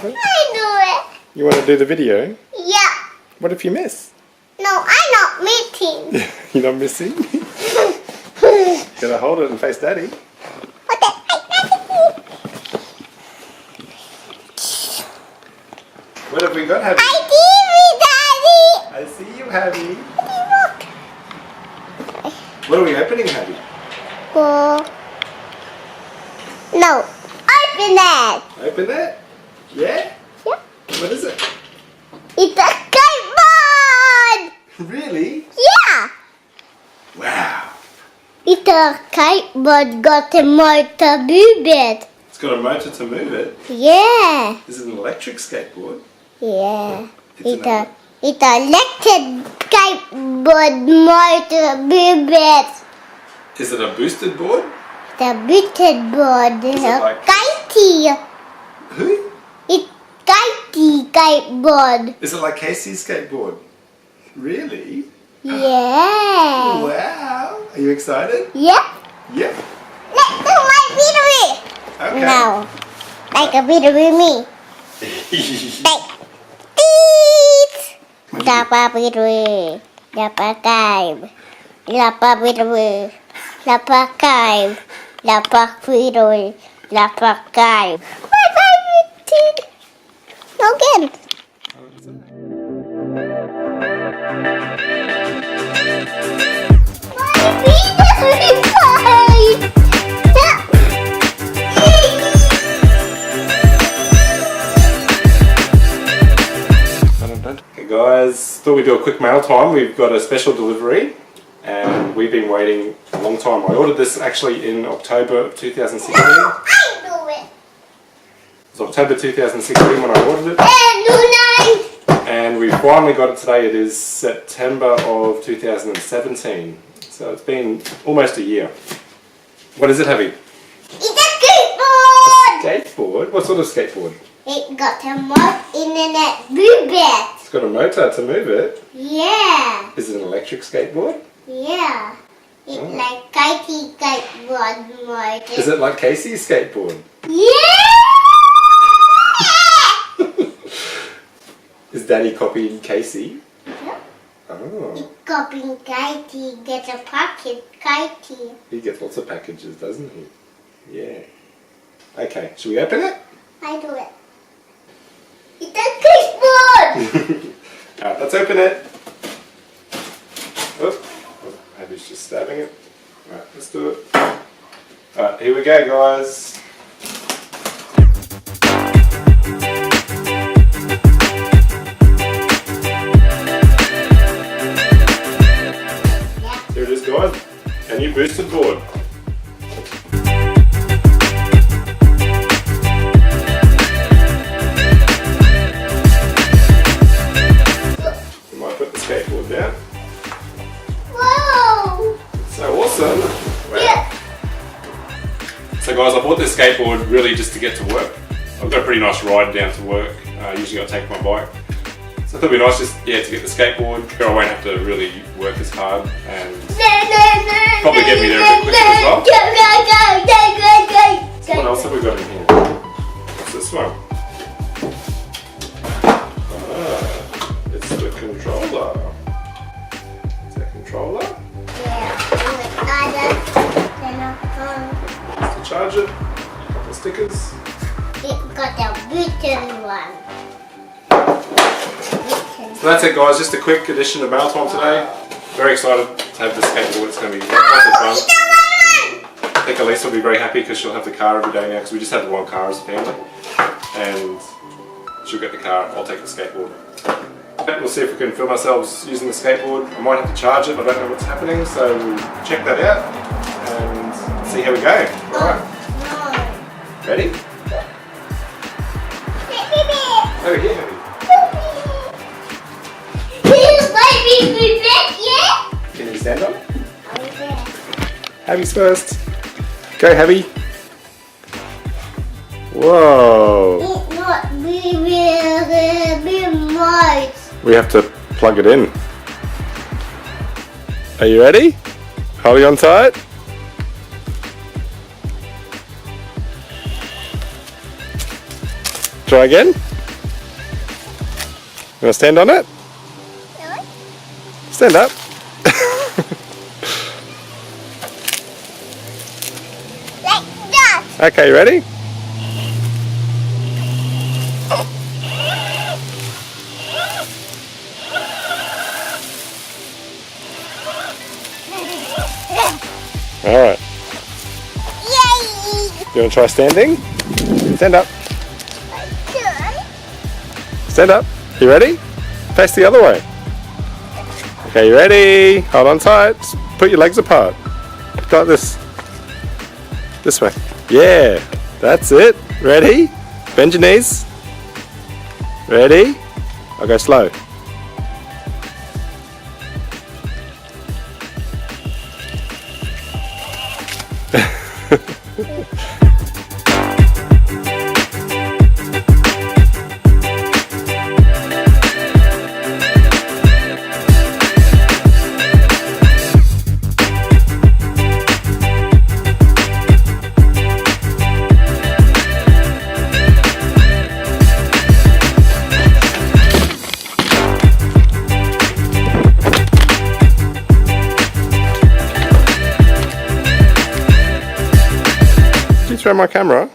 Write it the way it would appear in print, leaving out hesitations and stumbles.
I do it. You want to do the video? Yeah. What if you miss? No, I'm not meeting. You're not missing? Gotta hold it and face Daddy. What have we got, Javi? I see I see you, Javi. Daddy. What are we opening, Javi? No, open it. Open it? Yeah? Yeah. What is it? It's a kiteboard. Really? Yeah. Wow. It's a kiteboard got a motor move it. It's got a motor to move it. Yeah. Is it an electric skateboard? Yeah. It's It's a electric kiteboard motor move it. Is it a boosted board? The booted board is Is it a like- kitey. Who? It's kitey kiteboard. Is it like Casey's skateboard? Really? Yeah. Wow. Are you excited? Yeah. Yep. Let's do my video. Okay. Now, like a video with me. Like this. Dapat video. Dapat time. Dapat video. Dapat time. Dapat video. Dapat time. Again. Okay guys, thought we'd do a quick mail time. We've got a special delivery and we've been waiting a long time. I ordered this actually in October of 2016. I do it. It was October 2016 when I ordered it. And we finally got it today. It is September of 2017. So it's been almost a year. What is it, Javi? It's a skateboard. Skateboard? What sort of skateboard? It got a mod internet move it. It's got a motor to move it. Yeah. Is it an electric skateboard? Yeah. It's like kitey kiteboard motor. Is it like Casey's skateboard? Yeah. Is Daddy copying Casey? Yeah. Oh, It's copying kitey, get a pocket kitey. he gets lots of packages, doesn't he? Yeah. Okay, should we open it? I do it. It's a skateboard. Alright, let's open it. Oh, Abby's just stabbing it. Alright, let's do it. Alright, here we go, guys. Here it is, guys. A new boosted board. We might put the skateboard down. Whoa. So awesome. Wow. Yeah. So guys, I bought this skateboard really just to get to work. I've got a pretty nice ride down to work. Usually I take my bike. So I thought it'd be nice just to get the skateboard. I won't have to really work as hard and probably get me there a bit quicker as well. So what else have we got in here? What's this one? It's the controller. Is that controller? To charge it. A couple of stickers. It got a button one. So that's it guys, just a quick edition of Mail Time today. Very excited to have this skateboard, it's going to be lots of fun. I think Elise will be very happy because she'll have the car every day now because we just have the one car as a family. And she'll get the car, I'll take the skateboard. We'll see if we can film ourselves using the skateboard. I might have to charge it, I don't know what's happening, so we'll check that out and see how we go. Alright, ready? Oh yeah. Can you stand up? Javi's first. Go, Javi. Whoa. It's not very much. We have to plug it in. Are you ready? Holding on tight. Try again. You want to stand on it? Stand up. Like that. Okay, you ready? Alright. Yay! You want to try standing? Stand up. Stand up. You ready? Face the other way. Okay, you ready? Hold on tight. Just put your legs apart. Like this. This way. Yeah. That's it. Ready? Bend your knees. Ready? I'll go slow. Did you throw my camera?